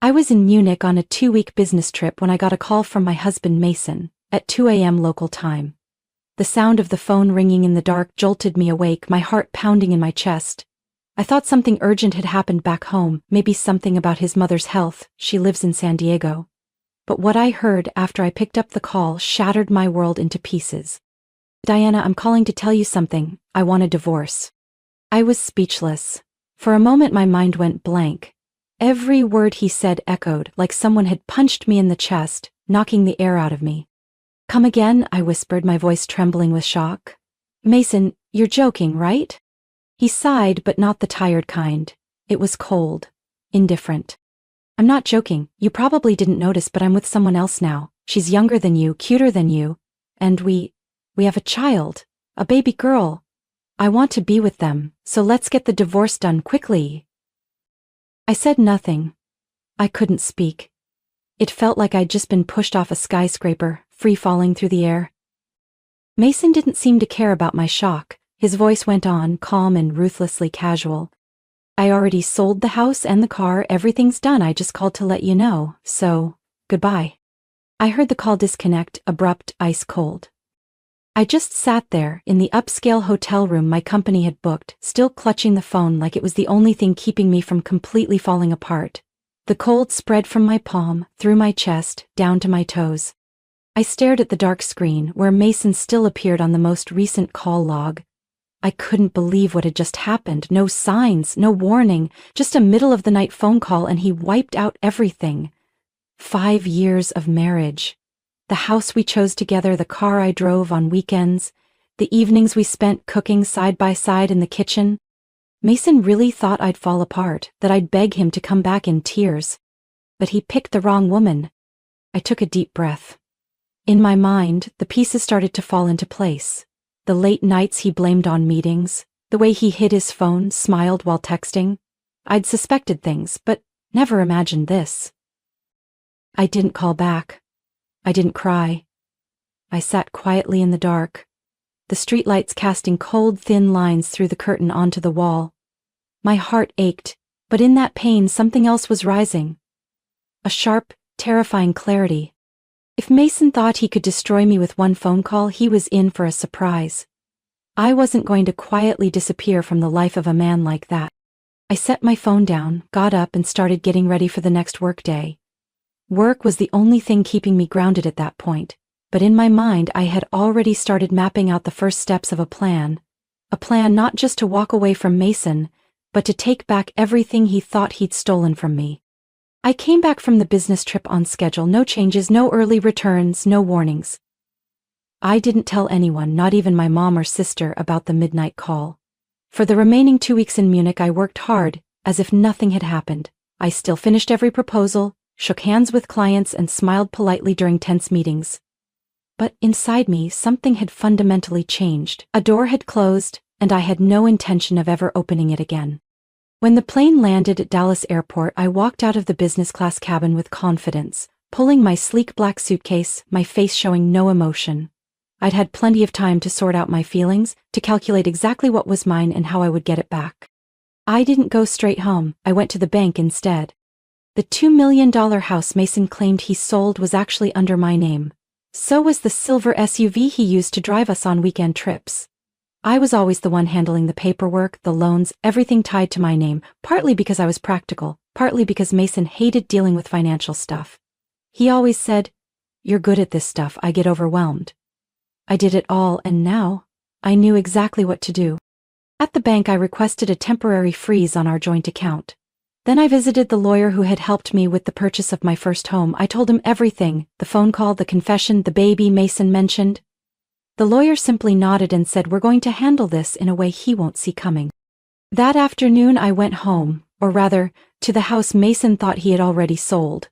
I was in Munich on a 2-week business trip when I got a call from my husband Mason, at 2 a.m. local time. The sound of the phone ringing in the dark jolted me awake, my heart pounding in my chest. I thought something urgent had happened back home, maybe something about his mother's health. She lives in San Diego. But what I heard after I picked up the call shattered my world into pieces. "Diana, I'm calling to tell you something. I want a divorce." I was speechless. For a moment my mind went blank. Every word he said echoed like someone had punched me in the chest, knocking the air out of me. "Come again," I whispered, my voice trembling with shock. "Mason, you're joking, right?" He sighed, but not the tired kind. It was cold, indifferent. "I'm not joking. You probably didn't notice, but I'm with someone else now. She's younger than you, cuter than you, and we have a child, a baby girl. I want to be with them, so let's get the divorce done quickly." I said nothing. I couldn't speak. It felt like I'd just been pushed off a skyscraper, free-falling through the air. Mason didn't seem to care about my shock. His voice went on, calm and ruthlessly casual. "I already sold the house and the car, everything's done, I just called to let you know, so, goodbye." I heard the call disconnect, abrupt, ice cold. I just sat there, in the upscale hotel room my company had booked, still clutching the phone like it was the only thing keeping me from completely falling apart. The cold spread from my palm, through my chest, down to my toes. I stared at the dark screen, where Mason still appeared on the most recent call log. I couldn't believe what had just happened. No signs, no warning, just a middle-of-the-night phone call, and he wiped out everything. 5 years of marriage. The house we chose together, the car I drove on weekends, the evenings we spent cooking side by side in the kitchen. Mason really thought I'd fall apart, that I'd beg him to come back in tears. But he picked the wrong woman. I took a deep breath. In my mind, the pieces started to fall into place. The late nights he blamed on meetings, the way he hid his phone, smiled while texting. I'd suspected things, but never imagined this. I didn't call back. I didn't cry. I sat quietly in the dark, the streetlights casting cold, thin lines through the curtain onto the wall. My heart ached, but in that pain something else was rising. A sharp, terrifying clarity. If Mason thought he could destroy me with one phone call, he was in for a surprise. I wasn't going to quietly disappear from the life of a man like that. I set my phone down, got up, and started getting ready for the next workday. Work was the only thing keeping me grounded at that point, but in my mind I had already started mapping out the first steps of a plan not just to walk away from Mason, but to take back everything he thought he'd stolen from me. I came back from the business trip on schedule, no changes, no early returns, no warnings. I didn't tell anyone, not even my mom or sister, about the midnight call. For the remaining 2 weeks in Munich I worked hard, as if nothing had happened. I still finished every proposal, shook hands with clients, and smiled politely during tense meetings. But inside me, something had fundamentally changed. A door had closed, and I had no intention of ever opening it again. When the plane landed at Dallas Airport, I walked out of the business class cabin with confidence, pulling my sleek black suitcase, my face showing no emotion. I'd had plenty of time to sort out my feelings, to calculate exactly what was mine and how I would get it back. I didn't go straight home. I went to the bank instead. The $2 million house Mason claimed he sold was actually under my name. So was the silver SUV he used to drive us on weekend trips. I was always the one handling the paperwork, the loans, everything tied to my name, partly because I was practical, partly because Mason hated dealing with financial stuff. He always said, "You're good at this stuff, I get overwhelmed." I did it all, and now I knew exactly what to do. At the bank I requested a temporary freeze on our joint account. Then I visited the lawyer who had helped me with the purchase of my first home. I told him everything, the phone call, the confession, the baby Mason mentioned. The lawyer simply nodded and said, "We're going to handle this in a way he won't see coming." That afternoon I went home, or rather, to the house Mason thought he had already sold.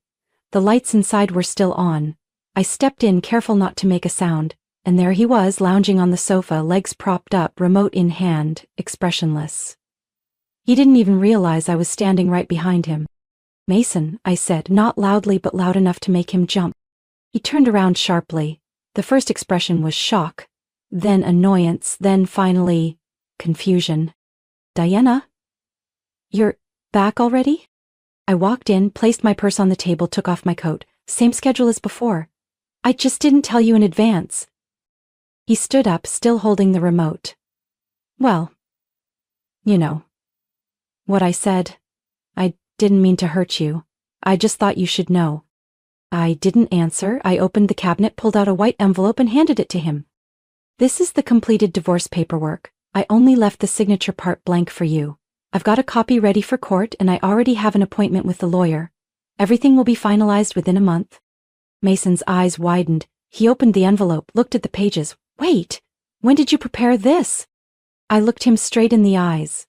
The lights inside were still on. I stepped in, careful not to make a sound, and there he was, lounging on the sofa, legs propped up, remote in hand, expressionless. He didn't even realize I was standing right behind him. "Mason," I said, not loudly but loud enough to make him jump. He turned around sharply. The first expression was shock, then annoyance, then finally, confusion. "Diana? You're back already?" I walked in, placed my purse on the table, took off my coat. Same schedule as before. I just didn't tell you in advance. He stood up, still holding the remote. Well, you know what I said. I didn't mean to hurt you. I just thought you should know. I didn't answer. I opened the cabinet, pulled out a white envelope and handed it to him. This is the completed divorce paperwork. I only left the signature part blank for you. I've got a copy ready for court and I already have an appointment with the lawyer. Everything will be finalized within a month. Mason's eyes widened. He opened the envelope, looked at the pages. Wait, when did you prepare this? I looked him straight in the eyes.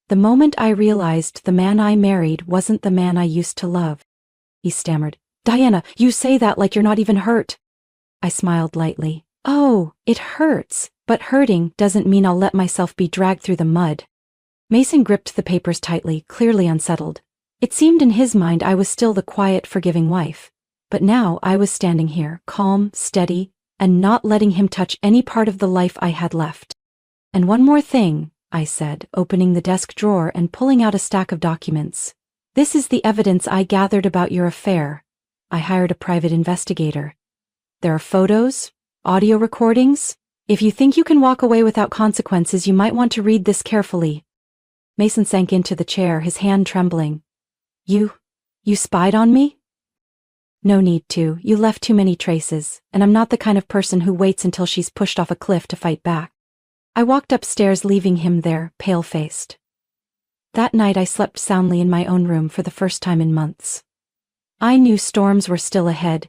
The moment I realized the man I married wasn't the man I used to love. He stammered. Diana, you say that like you're not even hurt. I smiled lightly. Oh, it hurts, but hurting doesn't mean I'll let myself be dragged through the mud. Mason gripped the papers tightly, clearly unsettled. It seemed in his mind I was still the quiet, forgiving wife. But now I was standing here, calm, steady, and not letting him touch any part of the life I had left. And one more thing, I said, opening the desk drawer and pulling out a stack of documents. This is the evidence I gathered about your affair. I hired a private investigator. There are photos, audio recordings. If you think you can walk away without consequences, you might want to read this carefully. Mason sank into the chair, his hand trembling. You spied on me? No need to. You left too many traces, and I'm not the kind of person who waits until she's pushed off a cliff to fight back. I walked upstairs, leaving him there, pale-faced. That night I slept soundly in my own room for the first time in months. I knew storms were still ahead,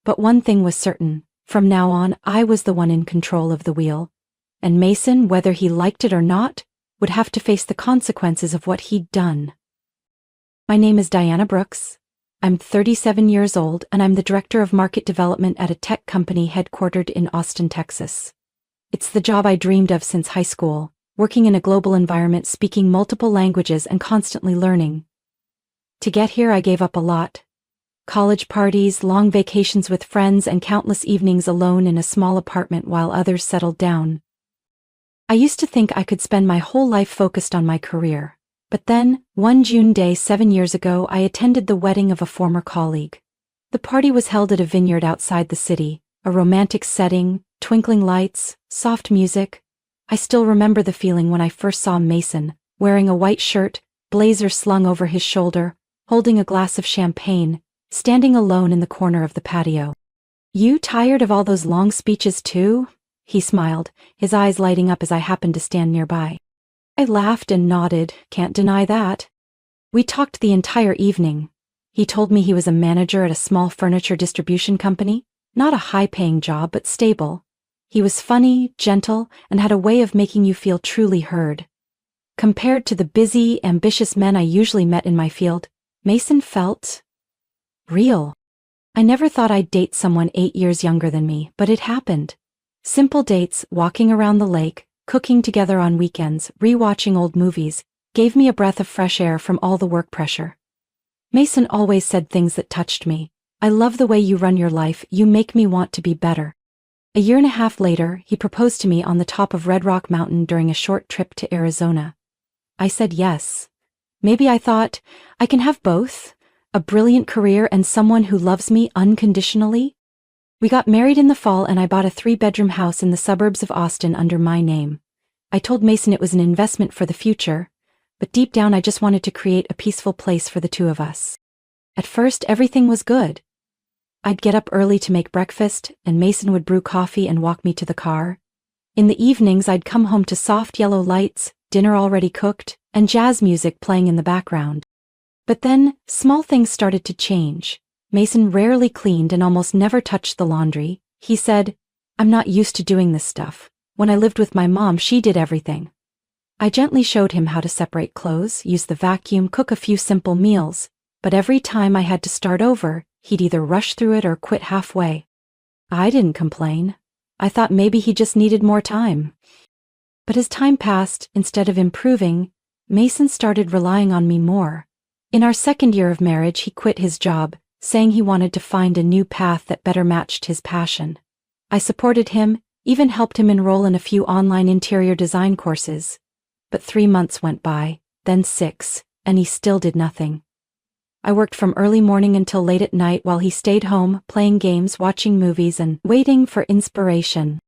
but one thing was certain. From now on, I was the one in control of the wheel, and Mason, whether he liked it or not, would have to face the consequences of what he'd done. My name is Diana Brooks. I'm 37 years old, and I'm the director of market development at a tech company headquartered in Austin, Texas. It's the job I dreamed of since high school, working in a global environment, speaking multiple languages and constantly learning. To get here, I gave up a lot. College parties, long vacations with friends, and countless evenings alone in a small apartment while others settled down. I used to think I could spend my whole life focused on my career. But then, one June day 7 years ago, I attended the wedding of a former colleague. The party was held at a vineyard outside the city, a romantic setting, twinkling lights, soft music. I still remember the feeling when I first saw Mason, wearing a white shirt, blazer slung over his shoulder, holding a glass of champagne, standing alone in the corner of the patio. You tired of all those long speeches too? He smiled, his eyes lighting up as I happened to stand nearby. I laughed and nodded, can't deny that. We talked the entire evening. He told me he was a manager at a small furniture distribution company, not a high-paying job but stable. He was funny, gentle, and had a way of making you feel truly heard. Compared to the busy, ambitious men I usually met in my field, Mason felt real. I never thought I'd date someone 8 years younger than me, but it happened. Simple dates, walking around the lake, cooking together on weekends, rewatching old movies, gave me a breath of fresh air from all the work pressure. Mason always said things that touched me. I love the way you run your life, you make me want to be better. A year and a half later, he proposed to me on the top of Red Rock Mountain during a short trip to Arizona. I said yes. Maybe I thought, I can have both, a brilliant career and someone who loves me unconditionally. We got married in the fall and I bought a 3-bedroom house in the suburbs of Austin under my name. I told Mason it was an investment for the future, but deep down I just wanted to create a peaceful place for the two of us. At first, everything was good. I'd get up early to make breakfast, and Mason would brew coffee and walk me to the car. In the evenings, I'd come home to soft yellow lights, dinner already cooked, and jazz music playing in the background. But then, small things started to change. Mason rarely cleaned and almost never touched the laundry. He said, I'm not used to doing this stuff. When I lived with my mom, she did everything. I gently showed him how to separate clothes, use the vacuum, cook a few simple meals, but every time I had to start over, he'd either rush through it or quit halfway. I didn't complain. I thought maybe he just needed more time. But as time passed, instead of improving, Mason started relying on me more. In our second year of marriage, he quit his job, saying he wanted to find a new path that better matched his passion. I supported him, even helped him enroll in a few online interior design courses. But 3 months went by, then 6, and he still did nothing. I worked from early morning until late at night while he stayed home, playing games, watching movies, and waiting for inspiration.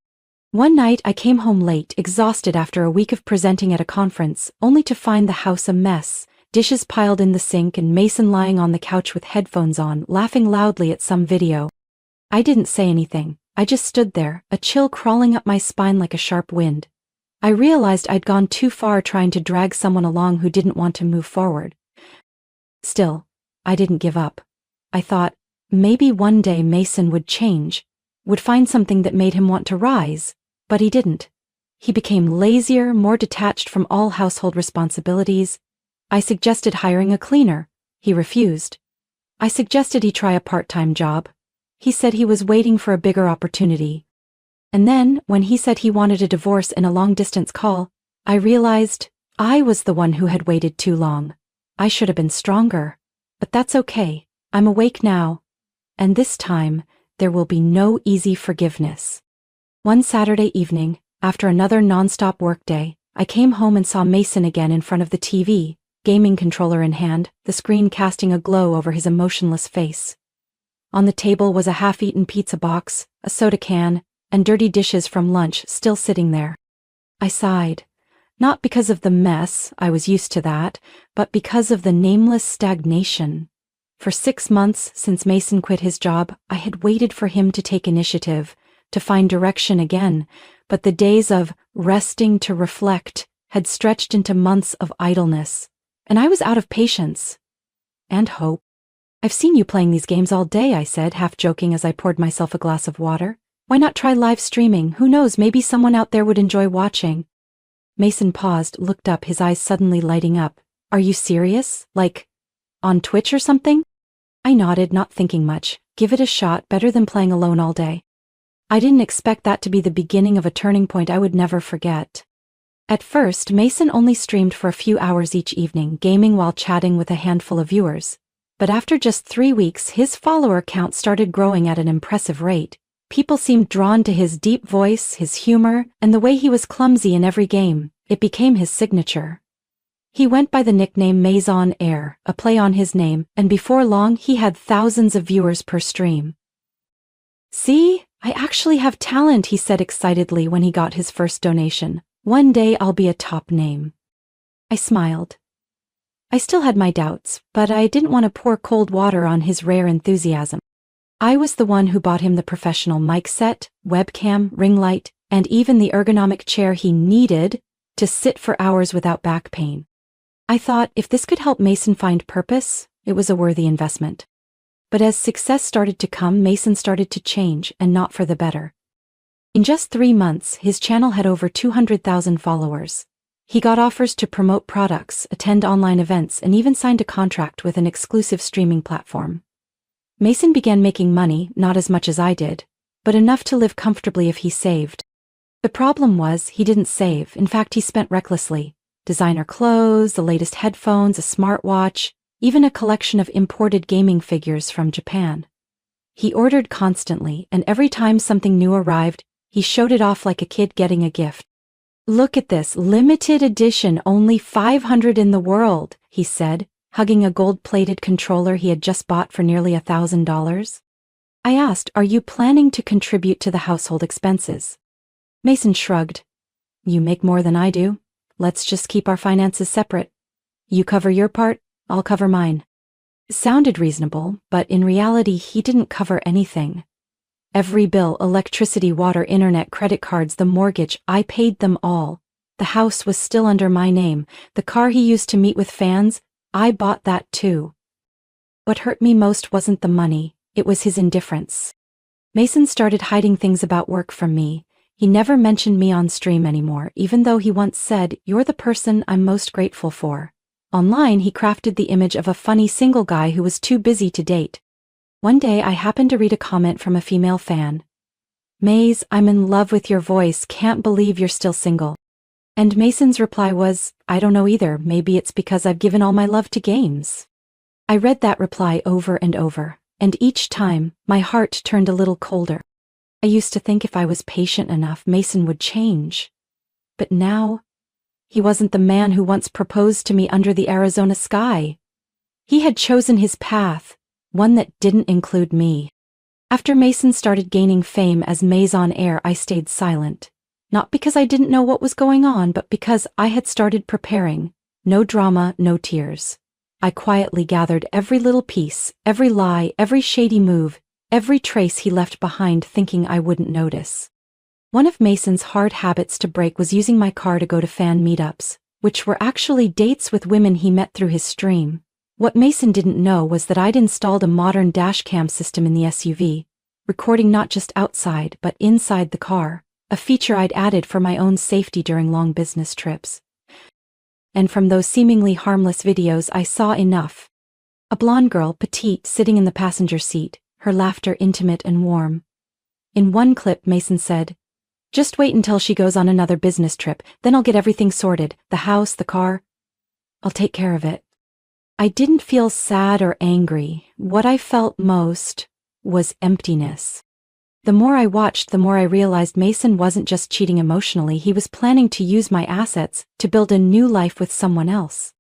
One night I came home late, exhausted after a week of presenting at a conference, only to find the house a mess, dishes piled in the sink and Mason lying on the couch with headphones on, laughing loudly at some video. I didn't say anything. I just stood there, a chill crawling up my spine like a sharp wind. I realized I'd gone too far trying to drag someone along who didn't want to move forward. Still, I didn't give up. I thought, maybe one day Mason would change, would find something that made him want to rise, but he didn't. He became lazier, more detached from all household responsibilities. I suggested hiring a cleaner. He refused. I suggested he try a part-time job. He said he was waiting for a bigger opportunity. And then, when he said he wanted a divorce in a long-distance call, I realized I was the one who had waited too long. I should have been stronger. But that's okay. I'm awake now. And this time, there will be no easy forgiveness. One Saturday evening, after another non-stop workday, I came home and saw Mason again in front of the TV, gaming controller in hand, the screen casting a glow over his emotionless face. On the table was a half-eaten pizza box, a soda can, and dirty dishes from lunch still sitting there. I sighed. Not because of the mess, I was used to that, but because of the nameless stagnation. For 6 months since Mason quit his job, I had waited for him to take initiative, to find direction again, but the days of resting to reflect had stretched into months of idleness, and I was out of patience. And hope. I've seen you playing these games all day, I said, half joking as I poured myself a glass of water. Why not try live streaming? Who knows, maybe someone out there would enjoy watching. Mason paused, looked up, his eyes suddenly lighting up. Are you serious? Like, on Twitch or something? I nodded, not thinking much. Give it a shot, better than playing alone all day. I didn't expect that to be the beginning of a turning point I would never forget. At first, Mason only streamed for a few hours each evening, gaming while chatting with a handful of viewers. But after just 3 weeks, his follower count started growing at an impressive rate. People seemed drawn to his deep voice, his humor, and the way he was clumsy in every game. It became his signature. He went by the nickname Maison Air, a play on his name, and before long he had thousands of viewers per stream. See, I actually have talent, he said excitedly when he got his first donation. One day I'll be a top name. I smiled. I still had my doubts, but I didn't want to pour cold water on his rare enthusiasm. I was the one who bought him the professional mic set, webcam, ring light, and even the ergonomic chair he needed to sit for hours without back pain. I thought if this could help Mason find purpose, it was a worthy investment. But as success started to come, Mason started to change, and not for the better. In just 3 months, his channel had over 200,000 followers. He got offers to promote products, attend online events, and even signed a contract with an exclusive streaming platform. Mason began making money, not as much as I did, but enough to live comfortably if he saved. The problem was, he didn't save. In fact, he spent recklessly. Designer clothes, the latest headphones, a smartwatch, even a collection of imported gaming figures from Japan. He ordered constantly, and every time something new arrived, he showed it off like a kid getting a gift. Look at this, limited edition, only 500 in the world, he said, hugging a gold-plated controller he had just bought for nearly $1,000. I asked, are you planning to contribute to the household expenses? Mason shrugged. You make more than I do. Let's just keep our finances separate. You cover your part, I'll cover mine. It sounded reasonable, but in reality he didn't cover anything. Every bill, electricity, water, internet, credit cards, the mortgage, I paid them all. The house was still under my name. The car he used to meet with fans, I bought that too. What hurt me most wasn't the money, it was his indifference. Mason started hiding things about work from me. He never mentioned me on stream anymore, even though he once said, "You're the person I'm most grateful for." Online, he crafted the image of a funny single guy who was too busy to date. One day, I happened to read a comment from a female fan. "Maze, I'm in love with your voice, can't believe you're still single." And Mason's reply was, "I don't know either, maybe it's because I've given all my love to games." I read that reply over and over, and each time, my heart turned a little colder. I used to think if I was patient enough, Mason would change. But now, he wasn't the man who once proposed to me under the Arizona sky. He had chosen his path, one that didn't include me. After Mason started gaining fame as Maison Heir, I stayed silent. Not because I didn't know what was going on, but because I had started preparing. No drama, no tears. I quietly gathered every little piece, every lie, every shady move, every trace he left behind, thinking I wouldn't notice. One of Mason's hard habits to break was using my car to go to fan meetups, which were actually dates with women he met through his stream. What Mason didn't know was that I'd installed a modern dashcam system in the SUV, recording not just outside but inside the car, a feature I'd added for my own safety during long business trips. And from those seemingly harmless videos I saw enough. A blonde girl, petite, sitting in the passenger seat, her laughter intimate and warm. In one clip, Mason said, "Just wait until she goes on another business trip, then I'll get everything sorted, the house, the car. I'll take care of it." I didn't feel sad or angry. What I felt most was emptiness. The more I watched, the more I realized Mason wasn't just cheating emotionally, he was planning to use my assets to build a new life with someone else.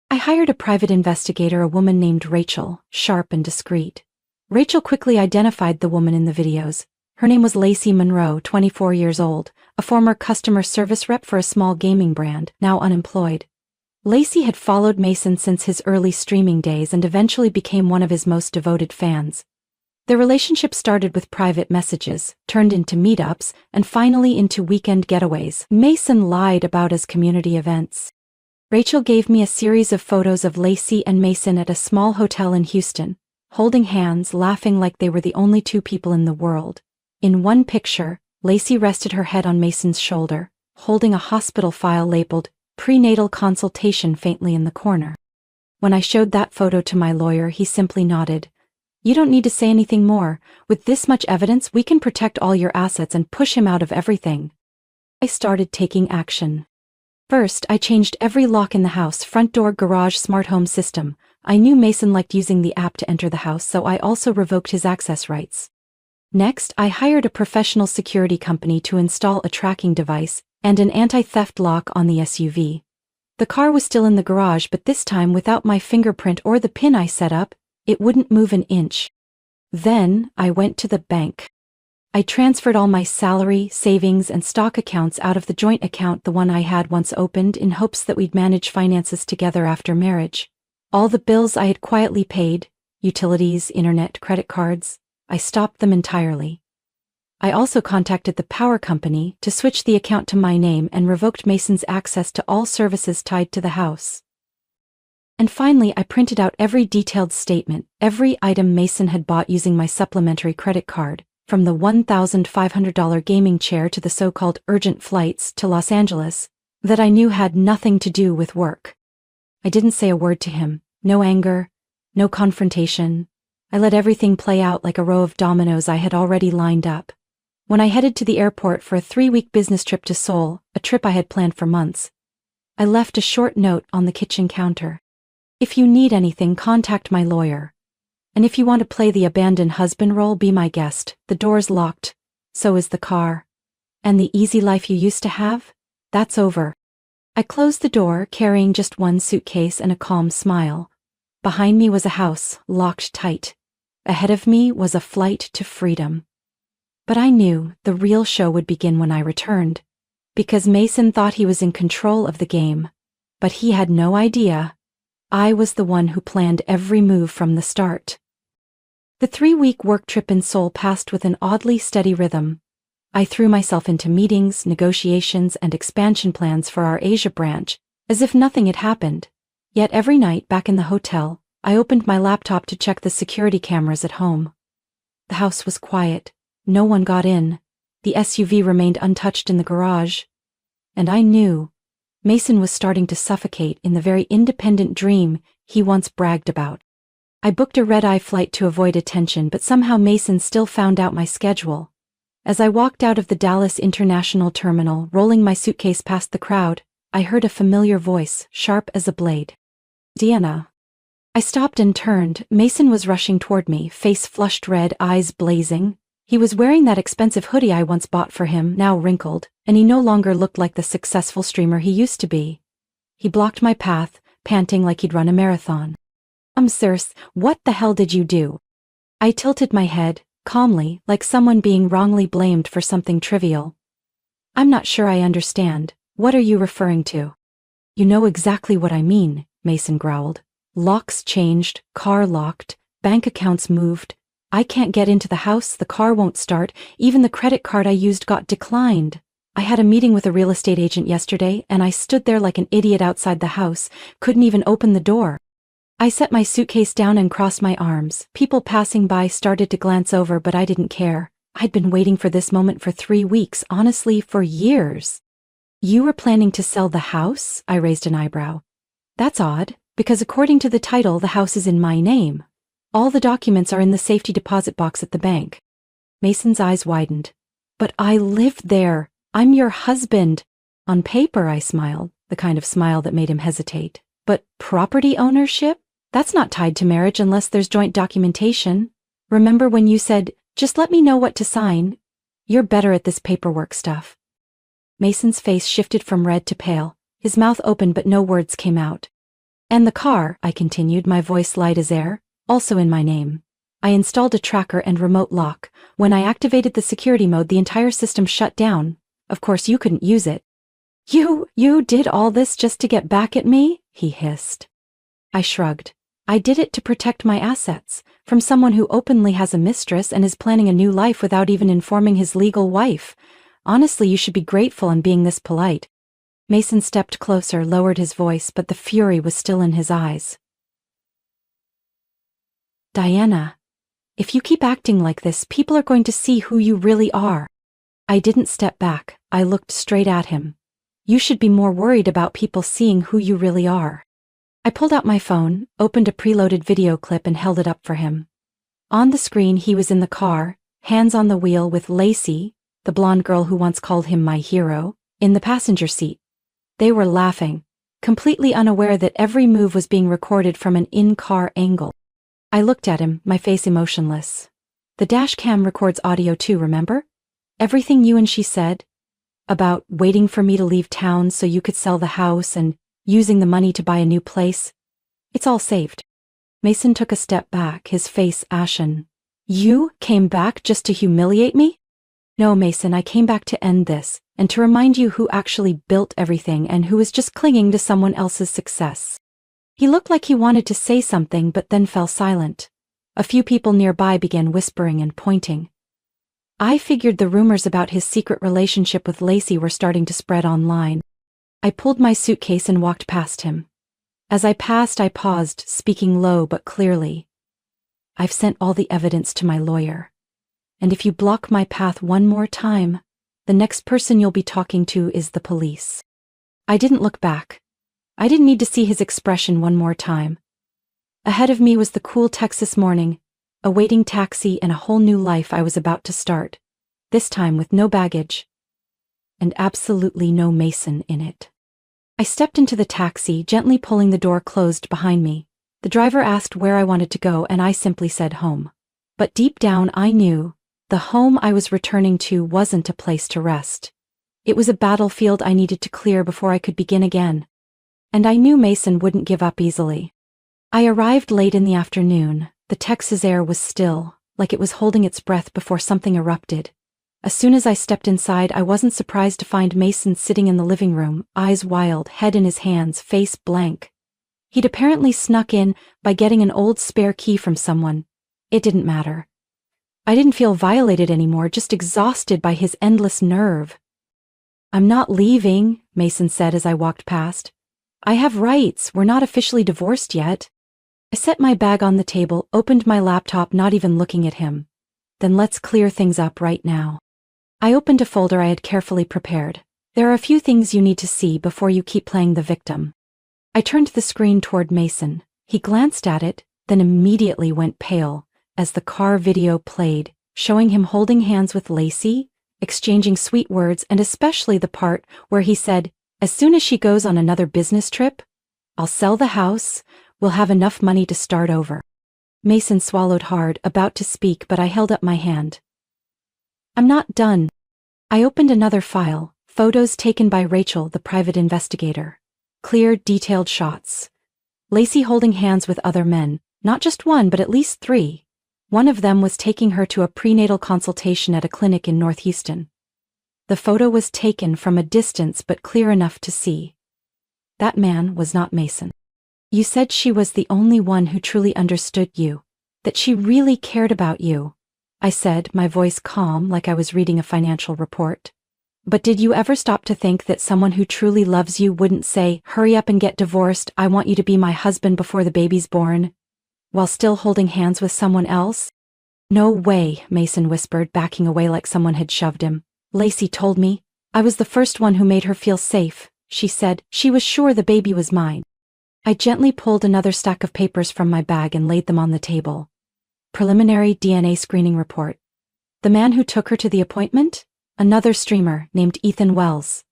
I hired a private investigator, a woman named Rachel, sharp and discreet. Rachel quickly identified the woman in the videos. Her name was Lacey Monroe, 24 years old, a former customer service rep for a small gaming brand, now unemployed. Lacey had followed Mason since his early streaming days and eventually became one of his most devoted fans. Their relationship started with private messages, turned into meetups, and finally into weekend getaways Mason lied about as community events. Rachel gave me a series of photos of Lacey and Mason at a small hotel in Houston, holding hands, laughing like they were the only two people in the world. In one picture, Lacey rested her head on Mason's shoulder, holding a hospital file labeled prenatal consultation faintly in the corner. When I showed that photo to my lawyer, he simply nodded. "You don't need to say anything more. With this much evidence, we can protect all your assets and push him out of everything." I started taking action. First, I changed every lock in the house, front door, garage, smart home system. I knew Mason liked using the app to enter the house, so I also revoked his access rights. Next, I hired a professional security company to install a tracking device and an anti-theft lock on the SUV. The car was still in the garage, but this time without my fingerprint or the PIN I set up, it wouldn't move an inch. Then, I went to the bank. I transferred all my salary, savings, and stock accounts out of the joint account, the one I had once opened, in hopes that we'd manage finances together after marriage. All the bills I had quietly paid, utilities, internet, credit cards, I stopped them entirely. I also contacted the power company to switch the account to my name and revoked Mason's access to all services tied to the house. And finally, I printed out every detailed statement, every item Mason had bought using my supplementary credit card, from the $1,500 gaming chair to the so-called urgent flights to Los Angeles, that I knew had nothing to do with work. I didn't say a word to him, no anger, no confrontation. I let everything play out like a row of dominoes I had already lined up. When I headed to the airport for a 3-week business trip to Seoul, a trip I had planned for months, I left a short note on the kitchen counter. "If you need anything, contact my lawyer. And if you want to play the abandoned husband role, be my guest. The door's locked. So is the car. And the easy life you used to have? That's over." I closed the door, carrying just one suitcase and a calm smile. Behind me was a house, locked tight. Ahead of me was a flight to freedom. But I knew the real show would begin when I returned, because Mason thought he was in control of the game. But he had no idea. I was the one who planned every move from the start. The 3-week work trip in Seoul passed with an oddly steady rhythm. I threw myself into meetings, negotiations, and expansion plans for our Asia branch, as if nothing had happened. Yet every night back in the hotel, I opened my laptop to check the security cameras at home. The house was quiet. No one got in. The SUV remained untouched in the garage. And I knew Mason was starting to suffocate in the very independent dream he once bragged about. I booked a red-eye flight to avoid attention, but somehow Mason still found out my schedule. As I walked out of the Dallas International Terminal, rolling my suitcase past the crowd, I heard a familiar voice, sharp as a blade. "Deanna." I stopped and turned. Mason was rushing toward me, face flushed red, eyes blazing. He was wearing that expensive hoodie I once bought for him, now wrinkled, and he no longer looked like the successful streamer he used to be. He blocked my path, panting like he'd run a marathon. Sirs, what the hell did you do? I tilted my head, calmly, like someone being wrongly blamed for something trivial. I'm not sure I understand. What are you referring to? You know exactly what I mean, Mason growled. Locks changed, car locked, bank accounts moved. I can't get into the house, the car won't start, even the credit card I used got declined. I had a meeting with a real estate agent yesterday and I stood there like an idiot outside the house, couldn't even open the door. I set my suitcase down and crossed my arms. People passing by started to glance over, but I didn't care. I'd been waiting for this moment for 3 weeks, honestly, for years. You were planning to sell the house? I raised an eyebrow. That's odd, because according to the title, the house is in my name. All the documents are in the safety deposit box at the bank. Mason's eyes widened. But I lived there. I'm your husband. On paper, I smiled, the kind of smile that made him hesitate. But property ownership? That's not tied to marriage unless there's joint documentation. Remember when you said, just let me know what to sign? You're better at this paperwork stuff. Mason's face shifted from red to pale. His mouth opened but no words came out. And the car, I continued, my voice light as air, also in my name. I installed a tracker and remote lock. When I activated the security mode, the entire system shut down. Of course, you couldn't use it. You did all this just to get back at me? He hissed. I shrugged. I did it to protect my assets, from someone who openly has a mistress and is planning a new life without even informing his legal wife. Honestly, you should be grateful I'm being this polite. Mason stepped closer, lowered his voice, but the fury was still in his eyes. Diana, if you keep acting like this, people are going to see who you really are. I didn't step back. I looked straight at him. You should be more worried about people seeing who you really are. I pulled out my phone, opened a preloaded video clip and held it up for him. On the screen he was in the car, hands on the wheel with Lacey, the blonde girl who once called him my hero, in the passenger seat. They were laughing, completely unaware that every move was being recorded from an in-car angle. I looked at him, my face emotionless. The dash cam records audio too, remember? Everything you and she said? About waiting for me to leave town so you could sell the house and using the money to buy a new place. It's all saved. Mason took a step back, his face ashen. You came back just to humiliate me? No, Mason, I came back to end this, and to remind you who actually built everything and who was just clinging to someone else's success. He looked like he wanted to say something but then fell silent. A few people nearby began whispering and pointing. I figured the rumors about his secret relationship with Lacey were starting to spread online. I pulled my suitcase and walked past him. As I passed, I paused, speaking low but clearly. I've sent all the evidence to my lawyer. And if you block my path one more time, the next person you'll be talking to is the police. I didn't look back. I didn't need to see his expression one more time. Ahead of me was the cool Texas morning, a waiting taxi and a whole new life I was about to start, this time with no baggage. And absolutely no Mason in it. I stepped into the taxi, gently pulling the door closed behind me. The driver asked where I wanted to go and I simply said home. But deep down I knew, the home I was returning to wasn't a place to rest. It was a battlefield I needed to clear before I could begin again. And I knew Mason wouldn't give up easily. I arrived late in the afternoon. The Texas air was still, like it was holding its breath before something erupted. As soon as I stepped inside, I wasn't surprised to find Mason sitting in the living room, eyes wild, head in his hands, face blank. He'd apparently snuck in by getting an old spare key from someone. It didn't matter. I didn't feel violated anymore, just exhausted by his endless nerve. I'm not leaving, Mason said as I walked past. I have rights, we're not officially divorced yet. I set my bag on the table, opened my laptop, not even looking at him. Then let's clear things up right now. I opened a folder I had carefully prepared. There are a few things you need to see before you keep playing the victim. I turned the screen toward Mason. He glanced at it, then immediately went pale as the car video played, showing him holding hands with Lacey, exchanging sweet words, and especially the part where he said, as soon as she goes on another business trip, I'll sell the house, we'll have enough money to start over. Mason swallowed hard, about to speak, but I held up my hand. I'm not done. I opened another file, photos taken by Rachel, the private investigator. Clear, detailed shots. Lacey holding hands with other men, Not just one, but at least 3. One of them was taking her to a prenatal consultation at a clinic in North Houston. The photo was taken from a distance but clear enough to see. That man was not Mason. You said she was the only one who truly understood you, that she really cared about you, I said, my voice calm like I was reading a financial report. But did you ever stop to think that someone who truly loves you wouldn't say, "Hurry up and get divorced, I want you to be my husband before the baby's born," while still holding hands with someone else? No way, Mason whispered, backing away like someone had shoved him. Lacey told me. I was the first one who made her feel safe, she said. She was sure the baby was mine. I gently pulled another stack of papers from my bag and laid them on the table. Preliminary DNA screening report. The man who took her to the appointment? Another streamer named Ethan Wells.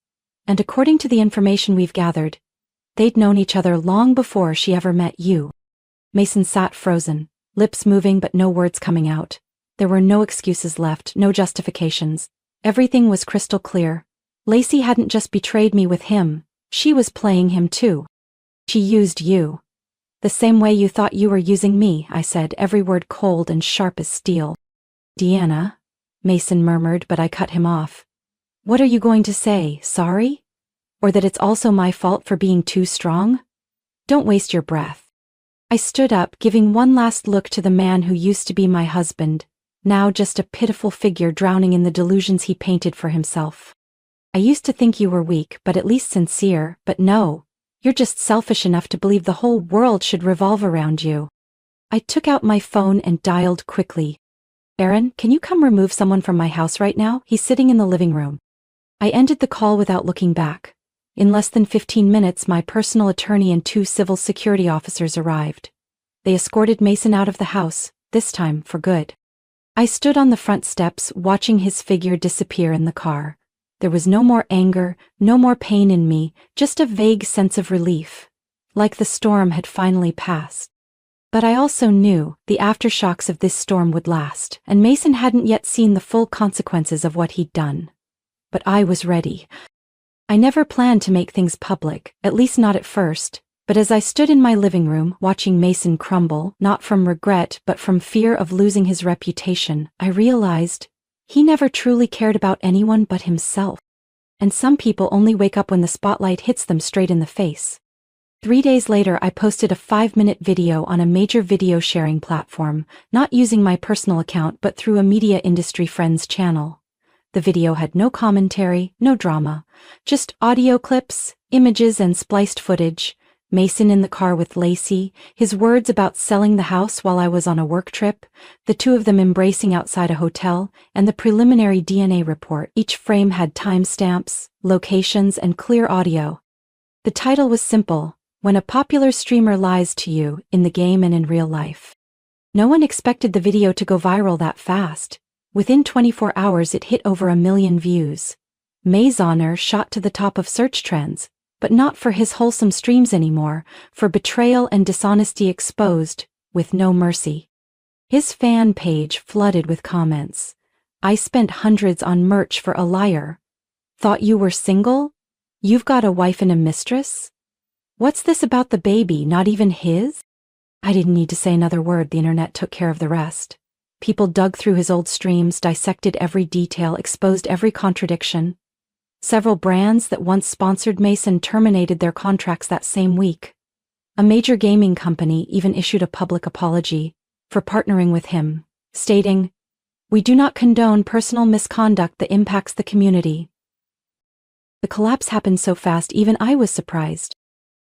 And according to the information we've gathered, they'd known each other long before she ever met you. Mason sat frozen, lips moving but no words coming out. There were no excuses left, no justifications. Everything was crystal clear. Lacey hadn't just betrayed me with him, she was playing him too. She used you. The same way you thought you were using me, I said, every word cold and sharp as steel. Deanna, Mason murmured, but I cut him off. What are you going to say, sorry? Or that it's also my fault for being too strong? Don't waste your breath. I stood up, giving one last look to the man who used to be my husband, now just a pitiful figure drowning in the delusions he painted for himself. I used to think you were weak, but at least sincere, but no, you're just selfish enough to believe the whole world should revolve around you. I took out my phone and dialed quickly. Aaron, can you come remove someone from my house right now? He's sitting in the living room. I ended the call without looking back. In less than 15 minutes, my personal attorney and 2 civil security officers arrived. They escorted Mason out of the house, this time for good. I stood on the front steps, watching his figure disappear in the car. There was no more anger, no more pain in me, just a vague sense of relief, like the storm had finally passed. But I also knew the aftershocks of this storm would last, and Mason hadn't yet seen the full consequences of what he'd done. But I was ready. I never planned to make things public, at least not at first, but as I stood in my living room watching Mason crumble, not from regret but from fear of losing his reputation, I realized he never truly cared about anyone but himself. And some people only wake up when the spotlight hits them straight in the face. 3 days later, I posted a 5-minute video on a major video sharing platform, not using my personal account but through a media industry friend's channel. The video had no commentary, no drama, just audio clips, images and spliced footage. Mason in the car with Lacey, his words about selling the house while I was on a work trip, the 2 of them embracing outside a hotel, and the preliminary DNA report. Each frame had timestamps, locations, and clear audio. The title was simple: When a Popular Streamer Lies to You, in the Game and in Real Life. No one expected the video to go viral that fast. Within 24 hours it hit over 1 million views. May's honor shot to the top of search trends, but not for his wholesome streams anymore, for betrayal and dishonesty exposed, with no mercy. His fan page flooded with comments. I spent hundreds on merch for a liar. Thought you were single? You've got a wife and a mistress? What's this about the baby, not even his? I didn't need to say another word, the internet took care of the rest. People dug through his old streams, dissected every detail, exposed every contradiction. Several brands that once sponsored Mason terminated their contracts that same week. A major gaming company even issued a public apology for partnering with him, stating, "We do not condone personal misconduct that impacts the community." The collapse happened so fast even I was surprised.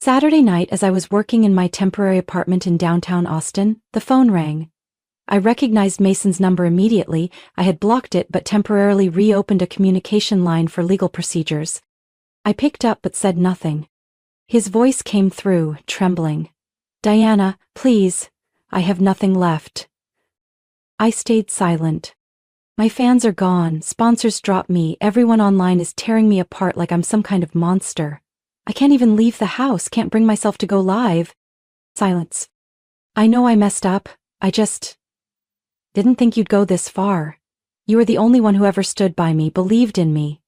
Saturday night, as I was working in my temporary apartment in downtown Austin, the phone rang. I recognized Mason's number immediately. I had blocked it but temporarily reopened a communication line for legal procedures. I picked up but said nothing. His voice came through, trembling. "Diana, please, I have nothing left." I stayed silent. My fans are gone, sponsors dropped me, everyone online is tearing me apart like I'm some kind of monster. I can't even leave the house, can't bring myself to go live. Silence. I know I messed up, I just didn't think you'd go this far. You were the only one who ever stood by me, believed in me.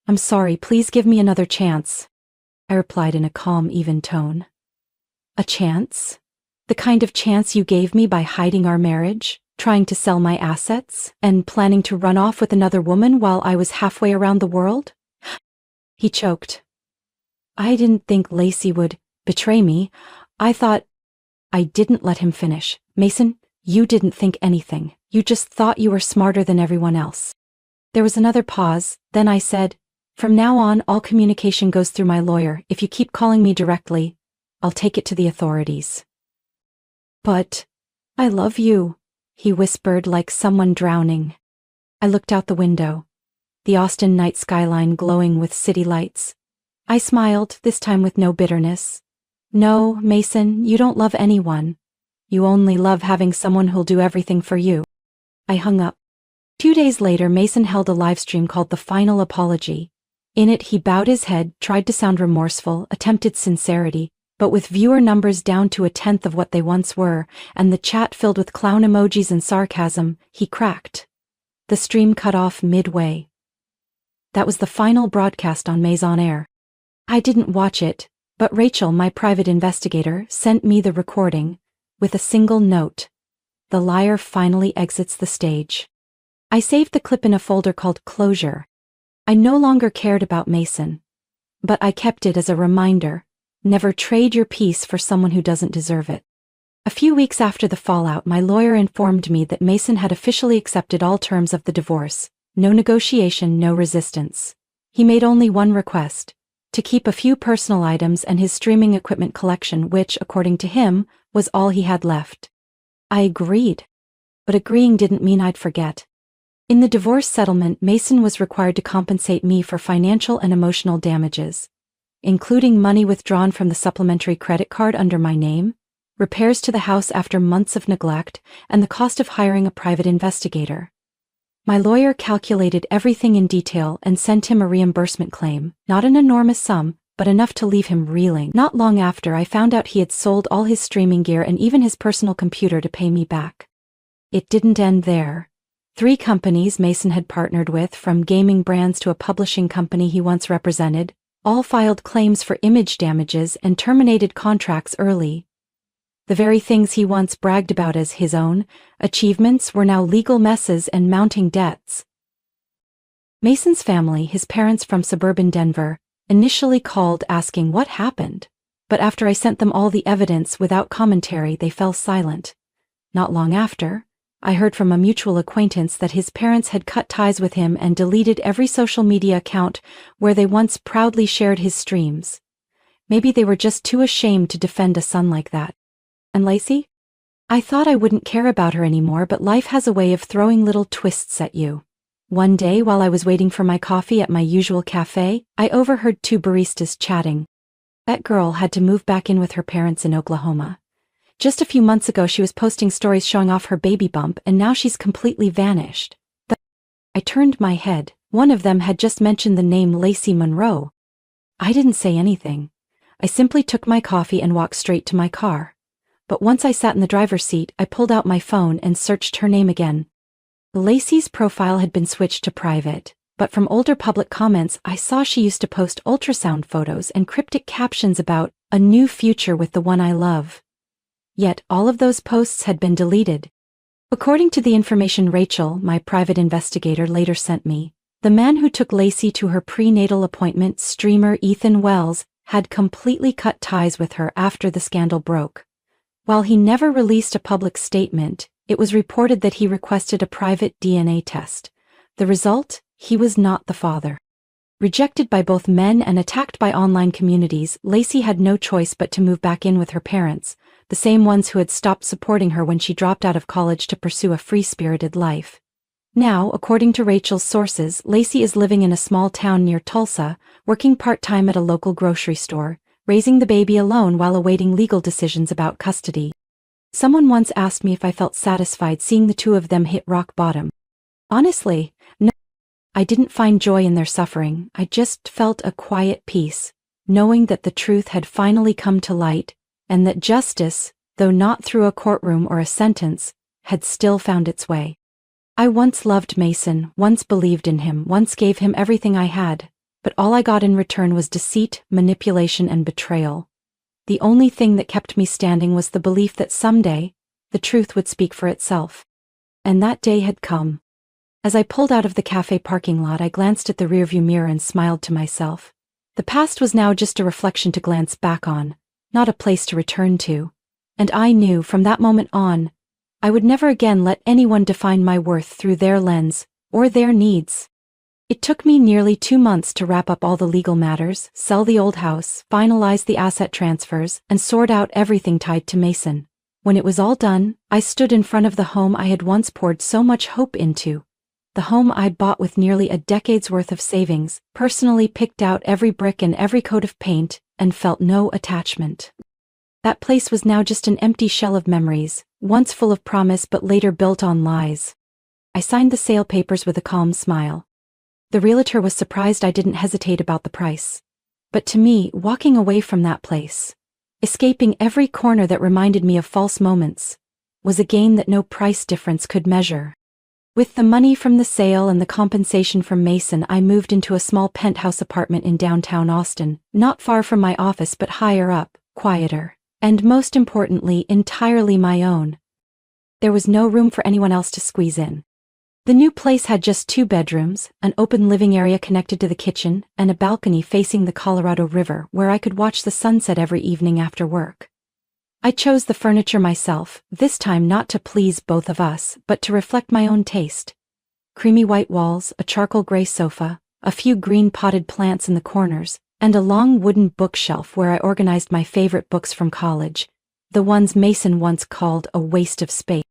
I'm sorry, please give me another chance, I replied in a calm, even tone. A chance? The kind of chance you gave me by hiding our marriage, trying to sell my assets, and planning to run off with another woman while I was halfway around the world? He choked. I didn't think Lacey would betray me. I didn't let him finish. Mason, you didn't think anything. You just thought you were smarter than everyone else. There was another pause, then I said, from now on all communication goes through my lawyer. If you keep calling me directly, I'll take it to the authorities. But I love you, he whispered like someone drowning. I looked out the window, the Austin night skyline glowing with city lights. I smiled, this time with no bitterness. No, Mason, you don't love anyone. You only love having someone who'll do everything for you. I hung up. 2 days later, Mason held a livestream called The Final Apology. In it, he bowed his head, tried to sound remorseful, attempted sincerity, but with viewer numbers down to 1/10 of what they once were, and the chat filled with clown emojis and sarcasm, he cracked. The stream cut off midway. That was the final broadcast on Maison Air. I didn't watch it, but Rachel, my private investigator, sent me the recording, with a single note. The liar finally exits the stage. I saved the clip in a folder called Closure. I no longer cared about Mason. But I kept it as a reminder. Never trade your peace for someone who doesn't deserve it. A few weeks after the fallout, my lawyer informed me that Mason had officially accepted all terms of the divorce. No negotiation, no resistance. He made only one request: to keep a few personal items and his streaming equipment collection, which, according to him, was all he had left. I agreed. But agreeing didn't mean I'd forget. In the divorce settlement, Mason was required to compensate me for financial and emotional damages, including money withdrawn from the supplementary credit card under my name, repairs to the house after months of neglect, and the cost of hiring a private investigator. My lawyer calculated everything in detail and sent him a reimbursement claim, not an enormous sum, but enough to leave him reeling. Not long after, I found out he had sold all his streaming gear and even his personal computer to pay me back. It didn't end there. 3 companies Mason had partnered with, from gaming brands to a publishing company he once represented, all filed claims for image damages and terminated contracts early. The very things he once bragged about as his own achievements were now legal messes and mounting debts. Mason's family, his parents from suburban Denver, initially called asking what happened, but after I sent them all the evidence without commentary, they fell silent. Not long after, I heard from a mutual acquaintance that his parents had cut ties with him and deleted every social media account where they once proudly shared his streams. Maybe they were just too ashamed to defend a son like that. And Lacey? I thought I wouldn't care about her anymore, but life has a way of throwing little twists at you. One day, while I was waiting for my coffee at my usual cafe, I overheard 2 baristas chatting. That girl had to move back in with her parents in Oklahoma. Just a few months ago she was posting stories showing off her baby bump, and now she's completely vanished. I turned my head. One of them had just mentioned the name Lacey Monroe. I didn't say anything. I simply took my coffee and walked straight to my car. But once I sat in the driver's seat, I pulled out my phone and searched her name again. Lacey's profile had been switched to private, but from older public comments I saw she used to post ultrasound photos and cryptic captions about a new future with the one I love. Yet all of those posts had been deleted. According to the information Rachel, my private investigator, later sent me, the man who took Lacey to her prenatal appointment, streamer Ethan Wells, had completely cut ties with her after the scandal broke. While he never released a public statement, it was reported that he requested a private DNA test. The result? He was not the father. Rejected by both men and attacked by online communities, Lacey had no choice but to move back in with her parents, the same ones who had stopped supporting her when she dropped out of college to pursue a free-spirited life. Now, according to Rachel's sources, Lacey is living in a small town near Tulsa, working part-time at a local grocery store, raising the baby alone while awaiting legal decisions about custody. Someone once asked me if I felt satisfied seeing the 2 of them hit rock bottom. Honestly, no. I didn't find joy in their suffering. I just felt a quiet peace, knowing that the truth had finally come to light, and that justice, though not through a courtroom or a sentence, had still found its way. I once loved Mason, once believed in him, once gave him everything I had, but all I got in return was deceit, manipulation, and betrayal. The only thing that kept me standing was the belief that someday, the truth would speak for itself. And that day had come. As I pulled out of the cafe parking lot, I glanced at the rearview mirror and smiled to myself. The past was now just a reflection to glance back on, not a place to return to. And I knew from that moment on, I would never again let anyone define my worth through their lens or their needs. It took me nearly 2 months to wrap up all the legal matters, sell the old house, finalize the asset transfers, and sort out everything tied to Mason. When it was all done, I stood in front of the home I had once poured so much hope into. The home I'd bought with nearly a decade's worth of savings, personally picked out every brick and every coat of paint, and felt no attachment. That place was now just an empty shell of memories, once full of promise but later built on lies. I signed the sale papers with a calm smile. The realtor was surprised I didn't hesitate about the price. But to me, walking away from that place, escaping every corner that reminded me of false moments, was a gain that no price difference could measure. With the money from the sale and the compensation from Mason, I moved into a small penthouse apartment in downtown Austin, not far from my office but higher up, quieter, and most importantly, entirely my own. There was no room for anyone else to squeeze in. The new place had just 2 bedrooms, an open living area connected to the kitchen, and a balcony facing the Colorado River where I could watch the sunset every evening after work. I chose the furniture myself, this time not to please both of us, but to reflect my own taste. Creamy white walls, a charcoal gray sofa, a few green potted plants in the corners, and a long wooden bookshelf where I organized my favorite books from college, the ones Mason once called a waste of space.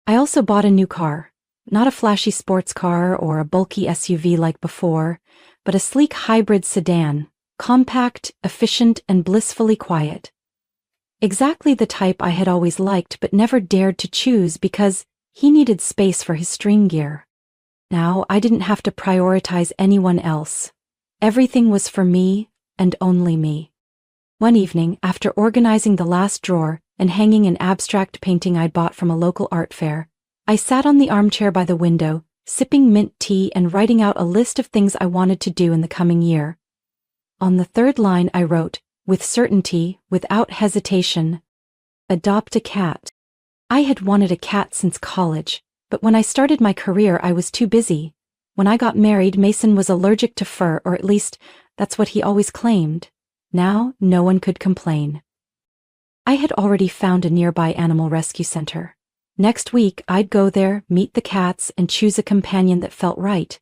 I also bought a new car. Not a flashy sports car or a bulky SUV like before, but a sleek hybrid sedan, compact, efficient, and blissfully quiet. Exactly the type I had always liked but never dared to choose because he needed space for his string gear. Now I didn't have to prioritize anyone else. Everything was for me, and only me. One evening, after organizing the last drawer and hanging an abstract painting I'd bought from a local art fair, I sat on the armchair by the window, sipping mint tea and writing out a list of things I wanted to do in the coming year. On the 3rd line I wrote, with certainty, without hesitation, adopt a cat. I had wanted a cat since college, but when I started my career I was too busy. When I got married, Mason was allergic to fur, or at least, that's what he always claimed. Now, no one could complain. I had already found a nearby animal rescue center. Next week, I'd go there, meet the cats, and choose a companion that felt right.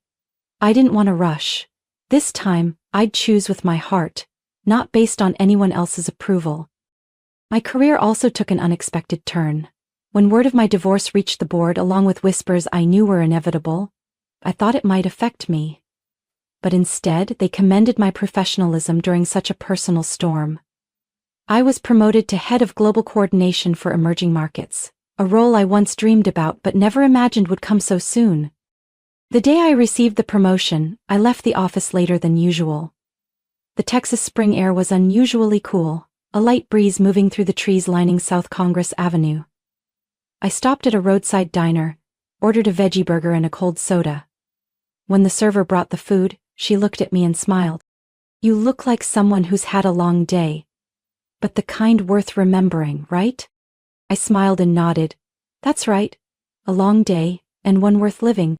I didn't want to rush. This time, I'd choose with my heart, not based on anyone else's approval. My career also took an unexpected turn. When word of my divorce reached the board along with whispers I knew were inevitable, I thought it might affect me. But instead, they commended my professionalism during such a personal storm. I was promoted to head of global coordination for emerging markets, a role I once dreamed about but never imagined would come so soon. The day I received the promotion, I left the office later than usual. The Texas spring air was unusually cool, a light breeze moving through the trees lining South Congress Avenue. I stopped at a roadside diner, ordered a veggie burger and a cold soda. When the server brought the food, she looked at me and smiled. "You look like someone who's had a long day. But the kind worth remembering, right?" I smiled and nodded. "That's right. A long day, and one worth living."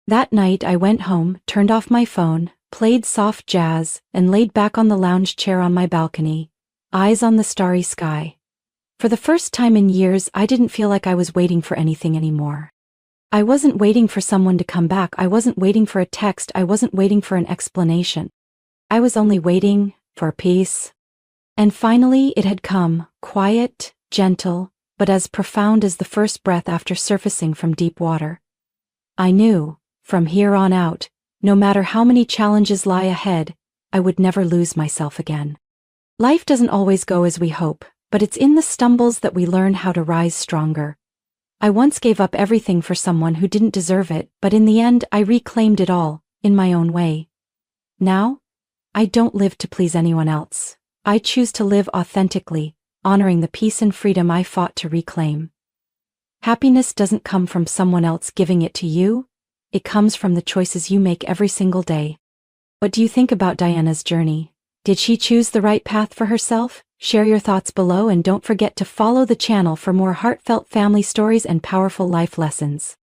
That night I went home, turned off my phone, played soft jazz, and laid back on the lounge chair on my balcony, eyes on the starry sky. For the first time in years, I didn't feel like I was waiting for anything anymore. I wasn't waiting for someone to come back, I wasn't waiting for a text, I wasn't waiting for an explanation. I was only waiting for peace. And finally it had come, quiet, gentle, but as profound as the first breath after surfacing from deep water. I knew, from here on out, no matter how many challenges lie ahead, I would never lose myself again. Life doesn't always go as we hope, but it's in the stumbles that we learn how to rise stronger. I once gave up everything for someone who didn't deserve it, but in the end I reclaimed it all, in my own way. Now, I don't live to please anyone else. I choose to live authentically, honoring the peace and freedom I fought to reclaim. Happiness doesn't come from someone else giving it to you, it comes from the choices you make every single day. What do you think about Diana's journey? Did she choose the right path for herself? Share your thoughts below and don't forget to follow the channel for more heartfelt family stories and powerful life lessons.